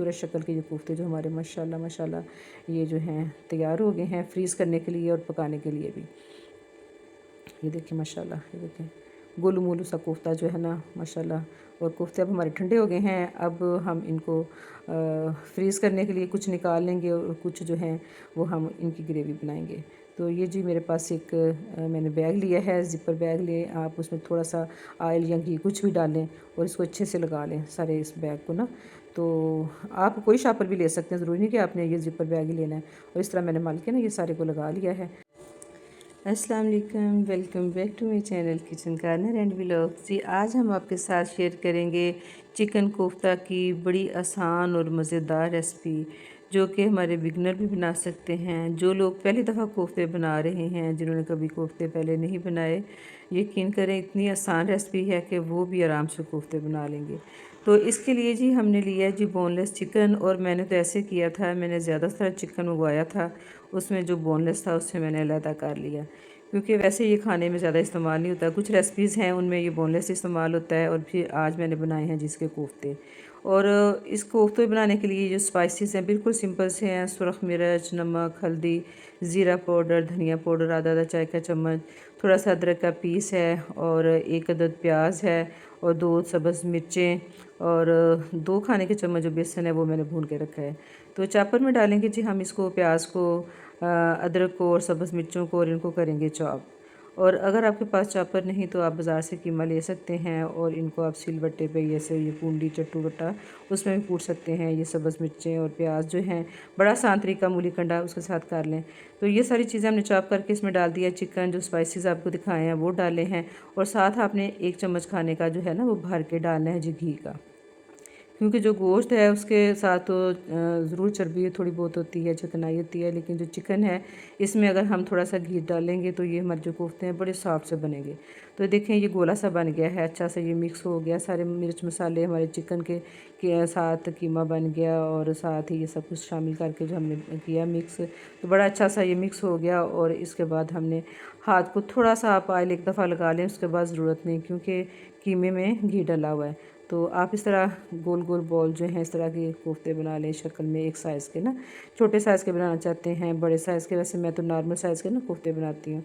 खूबसूरत शक्ल के ये कोफ्ते जो हमारे माशाल्लाह माशाल्लाह ये जो हैं तैयार हो गए हैं फ्रीज़ करने के लिए और पकाने के लिए भी। ये देखिए माशाल्लाह, ये देखें गोलू मोलू सा कोफ्ता जो है ना माशाल्लाह। और कोफ्ते अब हमारे ठंडे हो गए हैं। अब हम इनको फ्रीज़ करने के लिए कुछ निकाल लेंगे और कुछ जो हैं वो हम इनकी ग्रेवी बनाएंगे। तो ये जी मेरे पास एक मैंने बैग लिया है, ज़िपर बैग लिए। आप उसमें थोड़ा सा ऑयल या घी कुछ भी डालें और इसको अच्छे से लगा लें सारे इस बैग को ना। तो आप कोई शापर भी ले सकते हैं, ज़रूरी नहीं कि आपने ये ज़िपर बैग ही लेना है। और इस तरह मैंने मल के ना ये सारे को लगा लिया है। अस्सलाम वालेकुम, welcome back to my channel kitchen corner and vlogs. जी आज हम आपके साथ शेयर करेंगे चिकन कोफ्ता की बड़ी आसान और मज़ेदार रेसिपी, जो कि हमारे बिगनर भी बना सकते हैं। जो लोग पहली दफ़ा कोफ्ते बना रहे हैं, जिन्होंने कभी कोफ्ते पहले नहीं बनाए, यकीन करें इतनी आसान रेसिपी है कि वो भी आराम से कोफ्ते बना लेंगे। तो इसके लिए जी हमने लिया है जी बोनलेस चिकन। और मैंने तो ऐसे किया था, मैंने ज़्यादातर चिकन मंगवाया था, उसमें जो बोनलेस था उससे मैंने अलहदा कर लिया, क्योंकि वैसे ये खाने में ज़्यादा इस्तेमाल नहीं होता। कुछ रेसिपीज़ हैं उनमें ये बोनलेस इस्तेमाल होता है। और फिर आज मैंने बनाए हैं जिसके कोफ्ते। और इस कोफ्ते बनाने के लिए जो स्पाइसेस हैं बिल्कुल सिंपल से हैं। सुरख मिर्च, नमक, हल्दी, ज़ीरा पाउडर, धनिया पाउडर आधा आधा चाय का चम्मच, थोड़ा सा अदरक का पीस है और एक अदद प्याज है और 2 सब्ज़ मिर्चें और 2 खाने के चम्मच जो बेसन है वो मैंने भून के रखा है। तो चॉपर में डालेंगे जी हम इसको, प्याज को, अदरक को और सब्ज़ मिर्चों को, और इनको करेंगे चॉप। और अगर आपके पास चॉपर नहीं तो आप बाज़ार से कीमा ले सकते हैं और इनको आप सिलबट्टे पे जैसे ये पूंडी चट्टू बट्टा उसमें भी कूट सकते हैं। ये सब्ज़ मिर्चें और प्याज जो हैं बड़ा आसान तरीका, मूली कंडा उसके साथ कर लें। तो ये सारी चीज़ें हमने चॉप करके इसमें डाल दिया। चिकन जो स्पाइसेस आपको दिखाए हैं वो डाले हैं। और साथ आपने 1 चम्मच खाने का जो है ना वो भर के डालना है जी घी का, क्योंकि जो गोश्त है उसके साथ तो ज़रूर चर्बी थोड़ी बहुत होती है, चिकनाई होती है, लेकिन जो चिकन है इसमें अगर हम थोड़ा सा घी डालेंगे तो ये हमारे जो कोफ्ते हैं बड़े सॉफ्ट से बनेंगे। तो देखें ये गोला सा बन गया है, अच्छा सा ये मिक्स हो गया, सारे मिर्च मसाले हमारे चिकन के साथ कीमा बन गया और साथ ही ये सब कुछ शामिल करके जो हमने किया मिक्स, तो बड़ा अच्छा सा ये मिक्स हो गया। और इसके बाद हमने हाथ को थोड़ा सा आप ऑयल एक दफ़ा लगा लें, उसके बाद ज़रूरत नहीं, क्योंकि कीमे में घी डला हुआ है। तो आप इस तरह गोल गोल बॉल जो हैं इस तरह के कोफ्ते बना लें शक्ल में, एक साइज़ के ना, छोटे साइज़ के बनाना चाहते हैं, बड़े साइज़ के, वैसे मैं तो नॉर्मल साइज़ के ना कोफ्ते बनाती हूँ।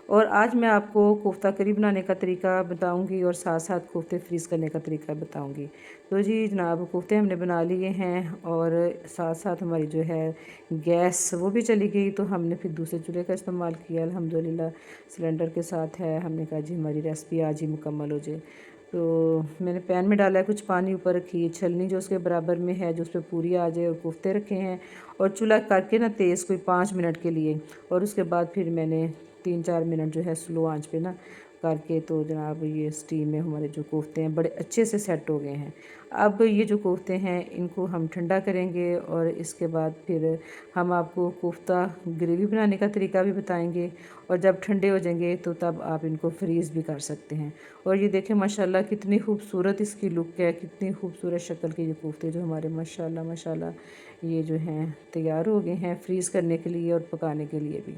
और आज मैं आपको कोफ्ता करी बनाने का तरीका बताऊंगी और साथ साथ कोफ्ते फ्रीज़ करने का तरीका बताऊंगी। तो जी जनाब कोफ्ते हमने बना लिए हैं और साथ साथ हमारी जो है गैस वो भी चली गई, तो हमने फिर दूसरे चूल्हे का इस्तेमाल किया। अल्हम्दुलिल्लाह सिलेंडर के साथ है। हमने कहा जी हमारी रेसिपी आज ही मुकम्मल हो जाए। तो मैंने पैन में डाला है कुछ पानी, ऊपर रखी है छलनी जो उसके बराबर में है, जो उस पर पूरी आ जाए, और कोफ्ते रखे हैं और चूल्हा करके ना तेज़ कोई 5 मिनट के लिए। और उसके बाद फिर मैंने 3-4 मिनट जो है स्लो आंच पे ना करके, तो जनाब ये स्टीम में हमारे जो कोफ्ते हैं बड़े अच्छे से सेट हो गए हैं। अब ये जो कोफ्ते हैं इनको हम ठंडा करेंगे और इसके बाद फिर हम आपको कोफ्ता ग्रेवी बनाने का तरीका भी बताएंगे। और जब ठंडे हो जाएंगे तो तब आप इनको फ्रीज़ भी कर सकते हैं। और ये देखें माशाल्लाह कितनी खूबसूरत इसकी लुक है, कितनी खूबसूरत शक्ल के ये कोफ्ते जो हमारे माशाल्लाह माशाल्लाह ये जो हैं तैयार हो गए हैं फ्रीज़ करने के लिए और पकाने के लिए भी।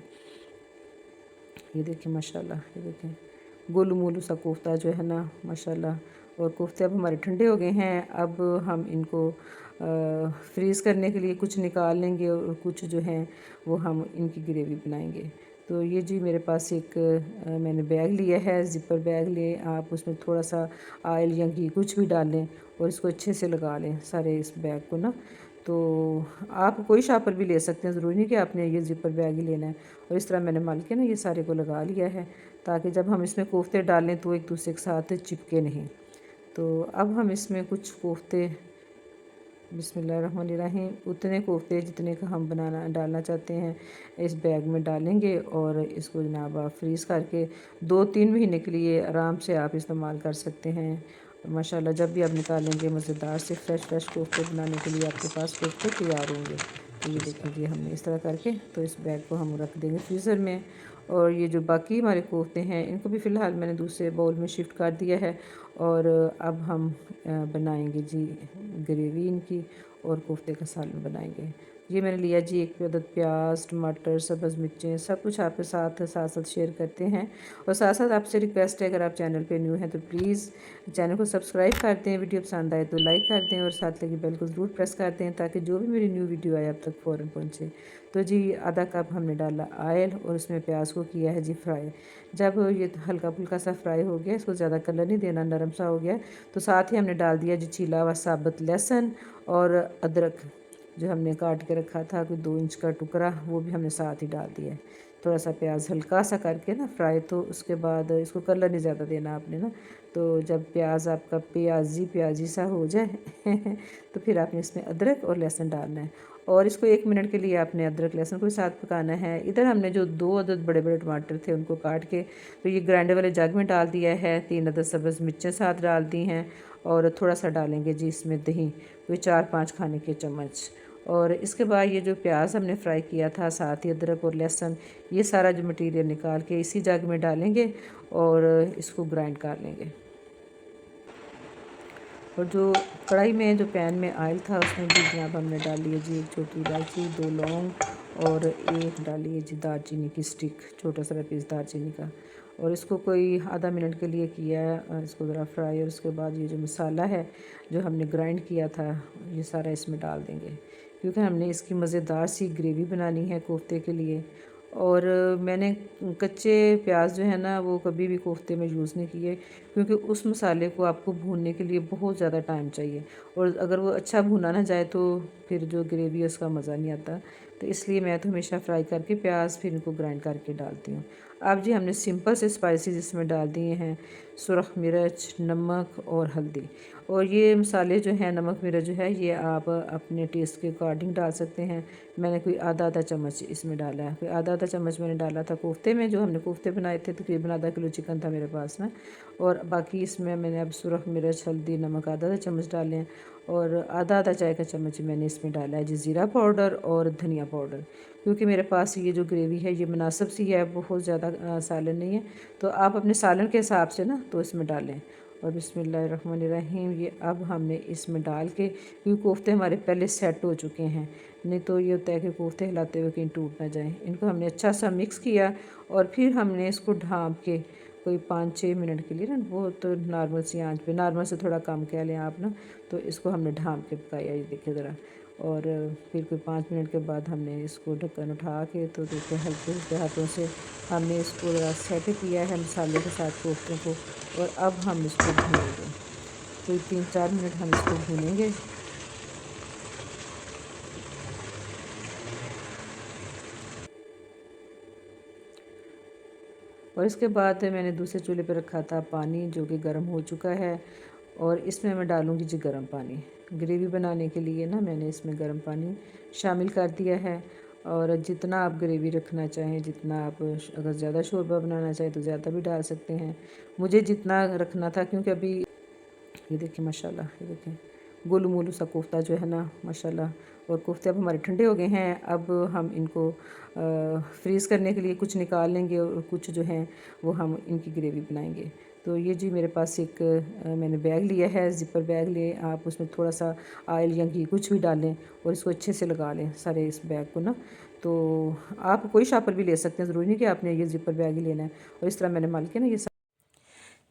ये देखें माशाल्लाह, ये देखें गोलू मोलू सा कोफ्ता जो है ना माशाल्लाह। और कोफ्ते अब हमारे ठंडे हो गए हैं। अब हम इनको फ्रीज़ करने के लिए कुछ निकाल लेंगे और कुछ जो हैं वो हम इनकी ग्रेवी बनाएंगे। तो ये जी मेरे पास एक मैंने बैग लिया है, ज़िपर बैग लिए। आप उसमें थोड़ा सा ऑयल या घी कुछ भी डालें और इसको अच्छे से लगा लें सारे इस बैग को ना। तो आप कोई शापर भी ले सकते हैं, ज़रूरी नहीं कि आपने ये ज़िपर बैग ही लेना है। और इस तरह मैंने मल के ना ये सारे को लगा लिया है, ताकि जब हम इसमें कोफ्ते डालें तो एक दूसरे के साथ चिपके नहीं। तो अब हम इसमें कुछ कोफ्ते बिस्मिल्लाहिर्रहमानिर्रहीम उतने कोफ्ते जितने का हम बनाना डालना चाहते हैं इस बैग में डालेंगे। और इसको जनाब आप फ्रीज़ करके 2-3 महीने के लिए आराम से आप इस्तेमाल कर सकते हैं। माशाल्लाह जब भी आप निकालेंगे मज़ेदार से फ्रेश कोफ्ते बनाने के लिए आपके पास कोफ्ते तैयार होंगे। तो ये देख लीजिए हमने इस तरह करके तो इस बैग को हम रख देंगे फ्रीज़र में। और ये जो बाकी हमारे कोफ्ते हैं इनको भी फ़िलहाल मैंने दूसरे बाउल में शिफ्ट कर दिया है। और अब हम बनाएंगे जी ग्रेवी इनकी और कोफ्ते का सालन बनाएंगे। ये मैंने लिया जी 1 अदद प्याज, टमाटर, सब्ज़ मिर्चें, सब कुछ आपके साथ साथ साथ शेयर करते हैं। और साथ साथ आपसे रिक्वेस्ट है, अगर आप चैनल पे न्यू हैं तो प्लीज़ चैनल को सब्सक्राइब कर दें, वीडियो पसंद आए तो लाइक कर दें और साथ लगी बेल को ज़रूर प्रेस कर दें ताकि जो भी मेरी न्यू वीडियो आए आप तक फ़ौरन पहुँचे। तो जी आधा कप हमने डाला ऑयल और उसमें प्याज को किया है जी फ्राई। जब ये हल्का फुल्का सा फ्राई हो गया, इसको ज़्यादा कलर नहीं देना, नरम सा हो गया, तो साथ ही हमने डाल दिया जी छिला हुआ साबुत लहसुन और अदरक जो हमने काट के रखा था, कोई 2 इंच का टुकड़ा, वो भी हमने साथ ही डाल दिया है। थोड़ा सा प्याज हल्का सा करके ना फ्राई, तो उसके बाद इसको कलर नहीं ज़्यादा देना आपने ना। तो जब प्याज आपका प्याजी प्याजी सा हो जाए तो फिर आपने इसमें अदरक और लहसुन डालना है और इसको 1 मिनट के लिए आपने अदरक लहसुन को साथ पकाना है। इधर हमने जो 2 अदद बड़े बड़े टमाटर थे उनको काट के तो ये ग्राइंडर वाले जग में डाल दिया है। 3 अदद सब्ज़ मिर्चें साथ डाल दी हैं और थोड़ा सा डालेंगे जी इसमें दही, कोई 4-5 खाने के चम्मच। और इसके बाद ये जो प्याज हमने फ्राई किया था, साथ ही अदरक और लहसुन, ये सारा जो मटेरियल निकाल के इसी जग में डालेंगे और इसको ग्राइंड कर लेंगे। और जो कढ़ाई में जो पैन में ऑयल था उसमें भी जनाब हमने डाल लिया जी 1 छोटी इलायची, 2 लौंग और 1 डालिए जी दालचीनी की स्टिक, छोटा सा पीस दालचीनी का। और इसको कोई आधा मिनट के लिए किया है और इसको ज़रा फ्राई। और उसके बाद ये जो मसाला है जो हमने ग्राइंड किया था ये सारा इसमें डाल देंगे, क्योंकि हमने इसकी मज़ेदार सी ग्रेवी बनानी है कोफ्ते के लिए। और मैंने कच्चे प्याज जो है ना वो कभी भी कोफ्ते में यूज़ नहीं किए, क्योंकि उस मसाले को आपको भूनने के लिए बहुत ज़्यादा टाइम चाहिए और अगर वो अच्छा भुना ना जाए तो फिर जो ग्रेवी है उसका मज़ा नहीं आता। तो इसलिए मैं तो हमेशा फ्राई करके प्याज फिर इनको ग्राइंड करके डालती हूँ। अब जी हमने सिंपल से स्पाइसेस इसमें डाल दिए हैं, सुरख मिर्च, नमक और हल्दी। और ये मसाले जो हैं, नमक मिर्च जो है, ये आप अपने टेस्ट के अकॉर्डिंग डाल सकते हैं। मैंने कोई आधा चम्मच इसमें डाला है, कोई आधा चम्मच मैंने डाला था कोफ्ते में, जो हमने कोफ्ते बनाए थे, तकरीबन आधा किलो चिकन था मेरे पास में। और बाकी इसमें मैंने अब सुरख मिर्च, हल्दी, नमक आधा चम्मच डाले हैं और आधा चाय का चम्मच मैंने इसमें डाला है जी ज़ीरा पाउडर और धनिया पाउडर, क्योंकि मेरे पास ये जो ग्रेवी है ये मुनासिब सी है, बहुत ज़्यादा सालन नहीं है। तो आप अपने सालन के हिसाब से ना तो इसमें डालें। और बिस्मिल्लाहिर्रहमानिर्रहीम, ये अब हमने इसमें डाल के, क्योंकि कोफ्ते हमारे पहले सेट हो चुके हैं, नहीं तो ये होता है कि कोफ्ते हिलाते हुए कहीं टूट ना जाए। इनको हमने अच्छा सा मिक्स किया और फिर हमने इसको ढाँप के कोई 5-6 मिनट के लिए ना, वो तो नॉर्मल सी आंच पे, नॉर्मल से थोड़ा कम कह लें आप ना, तो इसको हमने ढाँप के पकाया, ये देखिए ज़रा। और फिर कोई 5 मिनट के बाद हमने इसको ढक्कन उठा के, तो देखिए हल्के हल्के हाथों से हमने इसको ज़रा सेट किया है मसाले के साथ कोफ्तों को। और अब हम इसको भूनेंगे, कोई 3-4 मिनट हम इसको भूनेंगे। और इसके बाद मैंने दूसरे चूल्हे पर रखा था पानी, जो कि गर्म हो चुका है और इसमें मैं डालूँगी जी गर्म पानी। ग्रेवी बनाने के लिए ना मैंने इसमें गर्म पानी शामिल कर दिया है। और जितना आप ग्रेवी रखना चाहें, जितना आप अगर ज़्यादा शोरबा बनाना चाहें तो ज़्यादा भी डाल सकते हैं। मुझे जितना रखना था, क्योंकि अभी ये देखिए माशाल्लाह, ये देखें गोलू मोलू सा कोफ्ता जो है ना माशाल्लाह। और कोफ्ते अब हमारे ठंडे हो गए हैं। अब हम इनको फ्रीज़ करने के लिए कुछ निकाल लेंगे और कुछ जो हैं वो हम इनकी ग्रेवी बनाएंगे। तो ये जी मेरे पास एक मैंने बैग लिया है, ज़िपर बैग ले, आप उसमें थोड़ा सा ऑयल या घी कुछ भी डालें और इसको अच्छे से लगा लें सारे इस बैग को ना। तो आप कोई शापर भी ले सकते हैं, ज़रूरी नहीं कि आपने ये ज़िपर बैग ही लेना है। और इस तरह मैंने मल के ना, ये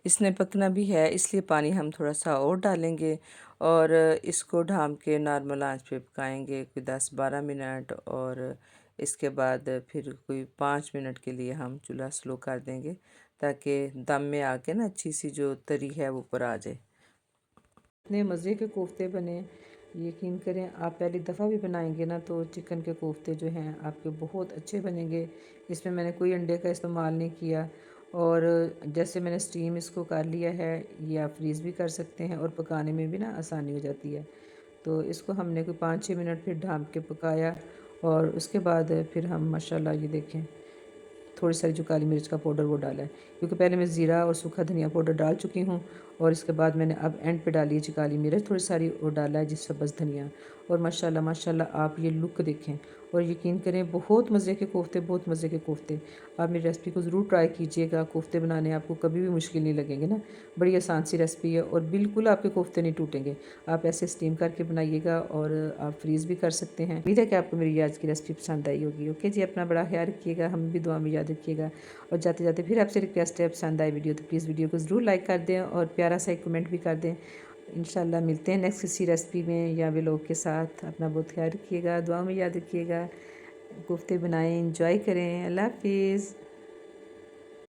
इसने पकना भी है, इसलिए पानी हम थोड़ा सा और डालेंगे और इसको ढाँप के नॉर्मल आंच पे पकाएंगे कोई 10-12 मिनट। और इसके बाद फिर कोई 5 मिनट के लिए हम चूल्हा स्लो कर देंगे, ताकि दम में आके ना अच्छी सी जो तरी है वो ऊपर आ जाए। इतने मज़े के कोफ्ते बने, यकीन करें आप पहली दफ़ा भी बनाएंगे ना तो चिकन के कोफ्ते जो हैं आपके बहुत अच्छे बनेंगे। इसमें मैंने कोई अंडे का इस्तेमाल नहीं किया। और जैसे मैंने स्टीम इसको कर लिया है, ये आप फ्रीज़ भी कर सकते हैं और पकाने में भी ना आसानी हो जाती है। तो इसको हमने कोई 5-6 मिनट फिर ढाँप के पकाया और उसके बाद फिर हम माशाल्लाह ये देखें थोड़ी सारी जो काली मिर्च का पाउडर वो डाला है, क्योंकि पहले मैं ज़ीरा और सूखा धनिया पाउडर डाल चुकी हूँ और इसके बाद मैंने अब एंड पे डाली है जी काली मिर्च थोड़ी सारी और डाला है जिससे बस धनिया। और माशाल्लाह माशाल्लाह आप ये लुक देखें और यकीन करें बहुत मज़े के कोफ्ते, बहुत मज़े के कोफ्ते। आप मेरी रेसिपी को ज़रूर ट्राई कीजिएगा, कोफ्ते बनाने आपको कभी भी मुश्किल नहीं लगेंगे ना। बड़ी आसान सी रेसिपी है और बिल्कुल आपके कोफ्ते नहीं टूटेंगे। आप ऐसे स्टीम करके बनाइएगा और आप फ्रीज़ भी कर सकते हैं। उम्मीद है कि आपको मेरी आज की रेसिपी पसंद आई होगी। ओके जी, अपना बड़ा ख्याल रखिएगा, हमें भी दुआ में याद रखिएगा। और जाते जाते फिर आपसे रिक्वेस्ट है, पसंद आए वीडियो तो प्लीज़ वीडियो को ज़रूर लाइक कर दें और प्यारा सा एक कमेंट भी कर दें। इंशाल्लाह मिलते हैं नेक्स्ट किसी रेसिपी में या व्लॉग के साथ। अपना बहुत ख्याल रखिएगा, दुआ में याद रखिएगा। कोफ्ते बनाएं, इंजॉय करें। अल्लाह हाफिज़।